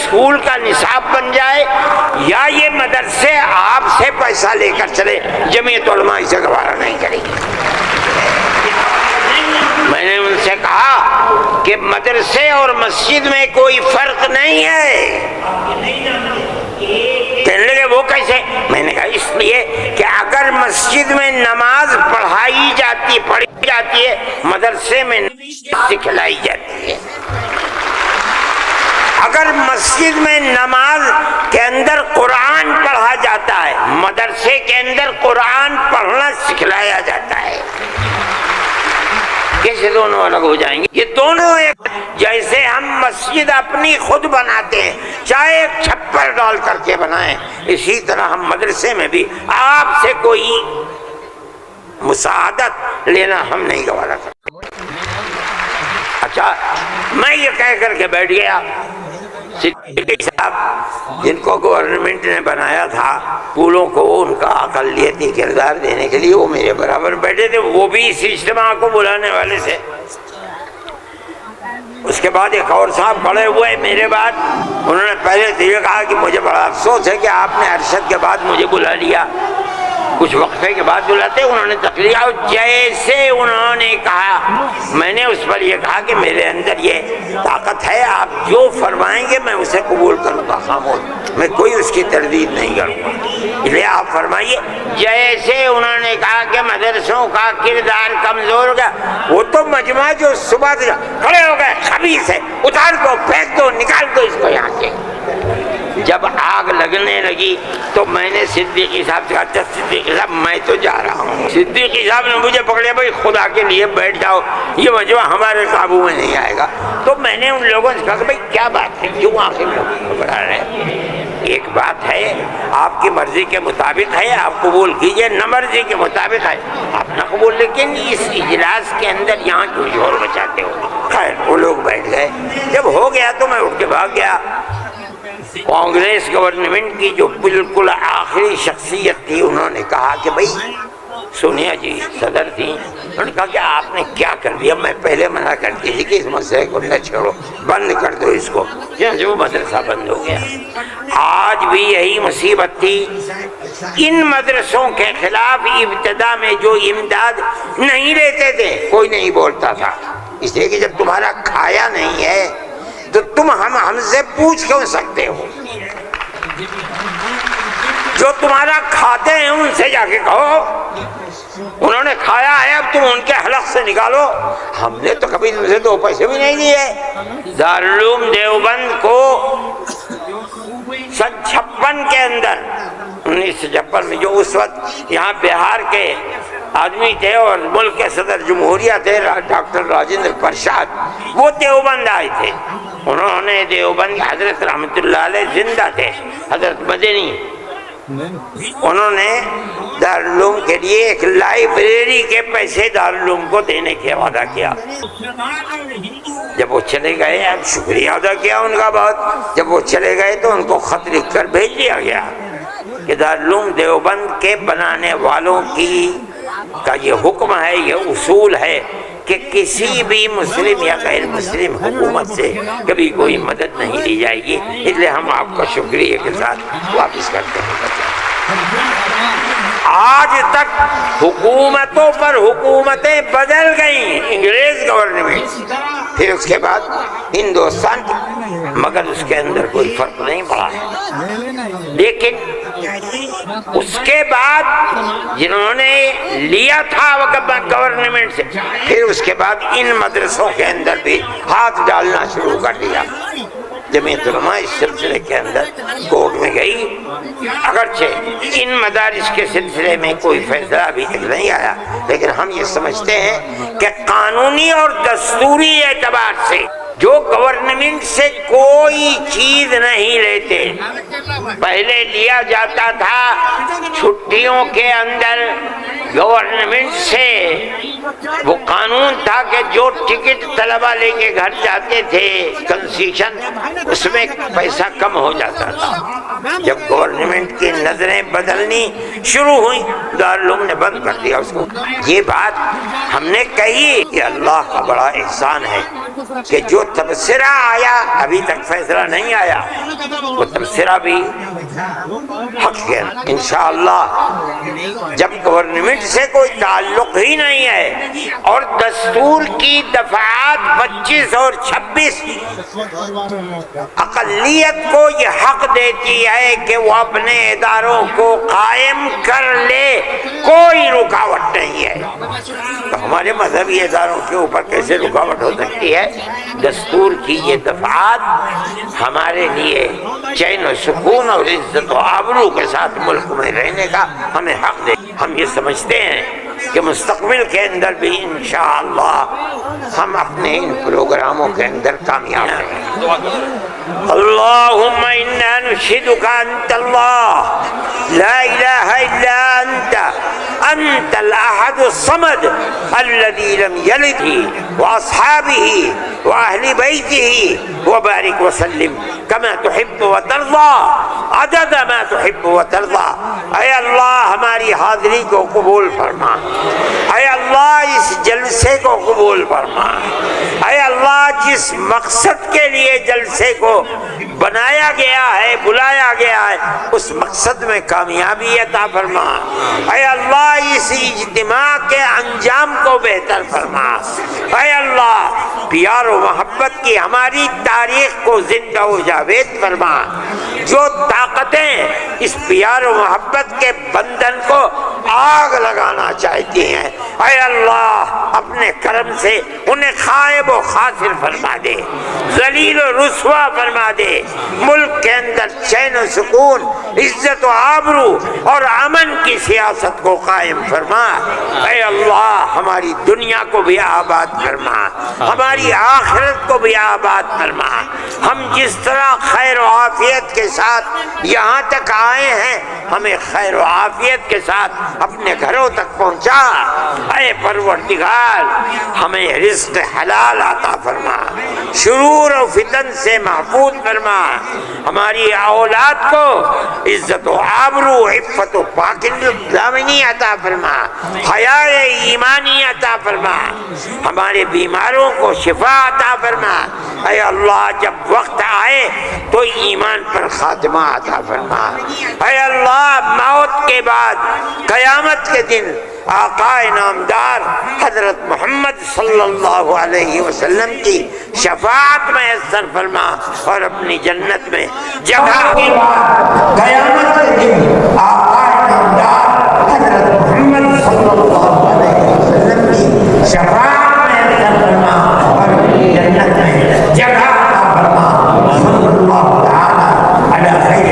School کا نصاب بن جائے یا یہ مدرسے آپ سے پیسہ لے کر چلے، جمعیت علماء اسے گوارا نہیں کرے گی۔ میں نے ان سے کہا کہ مدرسے اور مسجد میں کوئی فرق نہیں ہے۔ کہنے لگے وہ کیسے؟ میں نے کہا اس لیے کہ اگر مسجد میں نماز پڑھی جاتی ہے، مدرسے میں سکھلائی جاتی ہے۔ اگر مسجد میں نماز کے اندر قرآن پڑھا جاتا ہے، مدرسے کے اندر قرآن پڑھنا سکھلایا جاتا ہے۔ کیسے دونوں الگ ہو جائیں گے؟ یہ دونوں ایک، جیسے ہم مسجد اپنی خود بناتے ہیں چاہے ایک چھپر ڈال کر کے بنائیں، اسی طرح ہم مدرسے میں بھی آپ سے کوئی مساعدت لینا ہم نہیں گوارا کرتے۔ اچھا، میں یہ کہہ کر کے بیٹھ گیا۔ صدیقی صاحب جن کو گورنمنٹ نے بنایا تھا پھولوں کو ان کا اقلیتی کردار دینے کے لیے، وہ میرے برابر بیٹھے تھے، وہ بھی اس اجتماع کو بلانے والے تھے۔ اس کے بعد ایک اور صاحب کھڑے ہوئے میرے بعد، انہوں نے پہلے تو یہ کہا کہ مجھے بڑا افسوس ہے کہ آپ نے ارشد کے بعد مجھے بلا لیا، کچھ وقفے کے بعد بلاتے۔ انہوں نے تقریر، جیسے انہوں نے کہا میں نے اس پر یہ کہا کہ میرے اندر یہ طاقت ہے، آپ جو فرمائیں گے میں اسے قبول کروں گا، خاموش، میں کوئی اس کی تردید نہیں کروں گا، اس لیے آپ فرمائیے۔ جیسے انہوں نے کہا کہ مدرسوں کا کردار کمزور ہو گیا، وہ تو مجمع جو صبح سے کھڑے ہو گئے خبیث ہے، اتار دو، پھینک دو، نکال دو اس کو یہاں سے۔ جب آگ لگنے لگی تو میں نے صدیقی صاحب سے کہا صدیقی صاحب میں تو جا رہا ہوں۔ صدیقی صاحح نے مجھے پکڑے، بھائی خدا کے لیے بیٹھ جاؤ، یہ مجمع ہمارے قابو میں نہیں آئے گا۔ تو میں نے ان لوگوں سے کہا کہ بھائی کیا بات ہے، کیوں آخر لوگ گھبرا رہے ہیں؟ ایک بات ہے، آپ کی مرضی کے مطابق ہے آپ قبول کیجئے، نہ مرضی کے مطابق ہے آپ نہ قبول، لیکن اس اجلاس کے اندر یہاں کیوں شور مچاتے ہو؟ خیر وہ لوگ بیٹھ گئے۔ جب ہو گیا تو میں اٹھ کے بھاگ گیا۔ کانگریس گورنمنٹ کی جو بالکل آخری شخصیت تھی، انہوں نے کہا کہ بھائی سونیا جی صدر تھی، انہوں نے کہا کہ آپ نے کیا کر دیا، میں پہلے منع کرتی تھی کہ اس مسئلے کو نہ چھوڑو، بند کر دو اس کو، جو مدرسہ بند ہو گیا۔ آج بھی یہی مصیبت تھی، ان مدرسوں کے خلاف ابتدا میں جو امداد نہیں لیتے تھے کوئی نہیں بولتا تھا، اس لیے کہ جب تمہارا کھایا نہیں ہے تو تم ہم سے پوچھ کیوں سکتے ہو؟ جو تمہارا کھاتے ہیں ان سے جا کے کہو، انہوں نے کھایا ہے اب تم ان کے حلق سے نکالو، ہم نے تو کبھی تم سے 2 پیسے بھی نہیں دیے۔ دارالعلوم دیوبند کو سن 56 کے اندر، 1956 میں، جو اس وقت یہاں بہار کے آدمی تھے اور ملک کے صدر جمہوریہ تھے ڈاکٹر راجندر پرساد، وہ دیوبند آئے تھے۔ انہوں نے دیوبند، حضرت رحمت اللہ علیہ زندہ تھے، حضرت مدنی، انہوں نے دارالعلوم کے لیے ایک لائبریری کے پیسے دارالعلوم کو دینے کا وعدہ کیا۔ جب وہ چلے گئے، اب شکریہ ادا کیا ان کا بہت، جب وہ چلے گئے تو ان کو خط لکھ کر بھیج دیا گیا کہ دارالعلوم دیوبند کے بنانے والوں کا یہ حکم ہے، یہ اصول ہے کہ کسی بھی مسلم یا غیر مسلم حکومت سے کبھی کوئی مدد نہیں لی جائے گی، اس لیے ہم آپ کا شکریہ کے ساتھ واپس کرتے ہیں۔ آج تک حکومتوں پر حکومتیں بدل گئیں، انگریز گورنمنٹ، پھر اس کے بعد ہندوستان کی، مگر اس کے اندر کوئی فرق نہیں پڑا ہے۔ لیکن اس کے بعد جنہوں نے لیا تھا گورنمنٹ سے، پھر اس کے بعد ان مدرسوں کے اندر بھی ہاتھ ڈالنا شروع کر دیا۔ جمعیت علماء اس سلسلے کے اندر کورٹ میں گئی، اگرچہ ان مدارس کے سلسلے میں کوئی فیصلہ ابھی تک نہیں آیا، لیکن ہم یہ سمجھتے ہیں کہ قانونی اور دستوری اعتبار سے جو گورنمنٹ سے کوئی چیز نہیں لیتے، پہلے لیا جاتا تھا چھٹیوں کے اندر گورنمنٹ سے وہ قانون تھا کہ جو ٹکٹ طلبہ لے کے گھر جاتے تھے کنسیشن، اس میں پیسہ کم ہو جاتا تھا۔ جب گورنمنٹ کی نظریں بدلنی شروع ہوئی دارالعلوم نے بند کر دیا اس کو۔ یہ بات ہم نے کہی کہ اللہ کا بڑا احسان ہے کہ جو تبصرہ آیا، ابھی تک فیصلہ نہیں آیا، وہ تبصرہ بھی حق ہے۔ انشاءاللہ جب گورنمنٹ سے کوئی تعلق ہی نہیں ہے اور دستور کی دفعات 25 اور 26 اقلیت کو یہ حق دیتی ہے کہ وہ اپنے اداروں کو قائم کر لے، کوئی رکاوٹ نہیں ہے، تو ہمارے مذہبی اداروں کے اوپر کیسے رکاوٹ ہو سکتی ہے؟ دستور کی یہ دفعات ہمارے لیے چین و سکون اور عزت و آبرو کے ساتھ ملک میں رہنے کا ہمیں حق دے۔ ہم یہ سمجھتے ہیں کہ مستقبل کے اندر بھی انشاءاللہ ہم اپنے ان پروگراموں کے اندر کامیاب ہیں۔ اللہم انا نشہدک انت اللہ لا الہ الا انت الاحد الصمد الذي لم يلد واصحابه واهل بيته وبارك وسلم كما تحب وترضى عدد ما تحب وترضى۔ اے اللہ ہماری حاضری کو قبول فرما، اے اللہ اس جلسے کو قبول فرما، اے اللہ جس مقصد کے لیے جلسے کو بنایا گیا ہے، بلایا گیا ہے، اس مقصد میں کامیابی عطا فرما۔ اے اللہ اس اجتماع کے انجام کو بہتر فرما۔ اے اللہ پیار و محبت کی ہماری تاریخ کو زندہ و جاوید فرما۔ جو طاقتیں اس پیار و محبت کے بندھن کو آگ لگانا چاہتی ہیں، اے اللہ اپنے کرم سے انہیں خائب و خاسر فرما دے، ذلیل و رسوا فرما دے۔ ملک کے اندر چین و سکون، عزت و آبرو اور امن کی سیاست کو قائم فرما۔ اے اللہ ہماری دنیا کو بھی آباد فرما، ہماری آخرت کو بھی آباد فرما۔ ہم جس طرح خیر و عافیت کے ساتھ یہاں تک آئے ہیں، ہمیں خیر و عافیت کے ساتھ اپنے گھروں تک پہنچا۔ اے پروردگار ہمیں رزق حلال عطا فرما، شرور و فتن سے محفوظ فرما، ہماری اولاد کو عزت و آبرو، عفت و پاکدامنی عطا فرما، حیا ایمانی عطا فرما، ہمارے بیماروں کو شفا عطا فرما۔ اے اللہ جب وقت آئے تو ایمان پر خاتمہ عطا فرما۔ اے اللہ موت کے بعد قیامت کے دن آقا نامدار حضرت محمد صلی اللہ علیہ وسلم کی شفاعت میسر فرما اور اپنی جنت میں جگہ کے بعد قیامت کے دن آقا نامدار حضرت محمد صلی اللہ علیہ وسلم کی شفاعت میسر فرما اور اپنی جنت میں جگہ عطا فرما۔ صلی اللہ تعالی علی خیر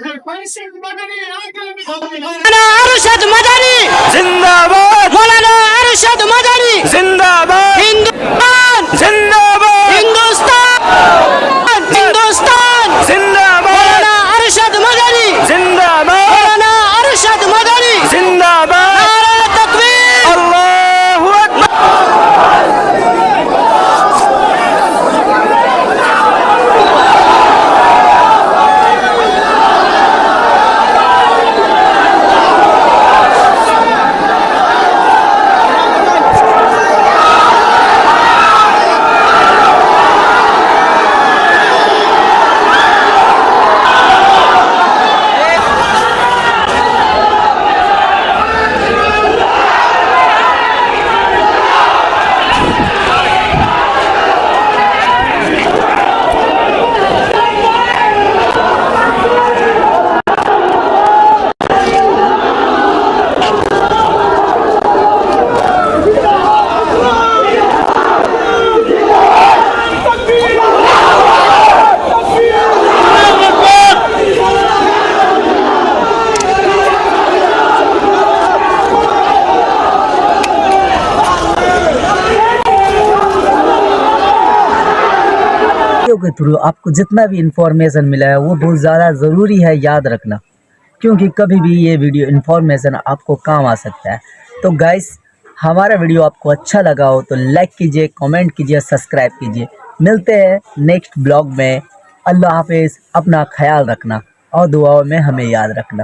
خلقہ سیدنا ارشد مدنی زندہ باد، مولانا ارشد مدنی زندہ باد، ہندوستان زندہ باد، ہندوستان ہندوستان زندہ باد، مولانا ارشد مدنی زندہ باد، مولانا ارشد مدنی زندہ باد، نعرہ تکبیر، اللہ اکبر۔ کے تھرو آپ کو جتنا بھی انفارمیشن ملا ہے وہ بہت زیادہ ضروری ہے یاد رکھنا، کیونکہ کبھی بھی یہ ویڈیو انفارمیشن آپ کو کام آ سکتا ہے۔ تو گائس ہمارا ویڈیو آپ کو اچھا لگا ہو تو لائک کیجئے، کامنٹ کیجئے، سبسکرائب کیجئے۔ ملتے ہیں نیکسٹ بلاگ میں۔ اللہ حافظ، اپنا خیال رکھنا اور دعاؤں میں ہمیں یاد رکھنا۔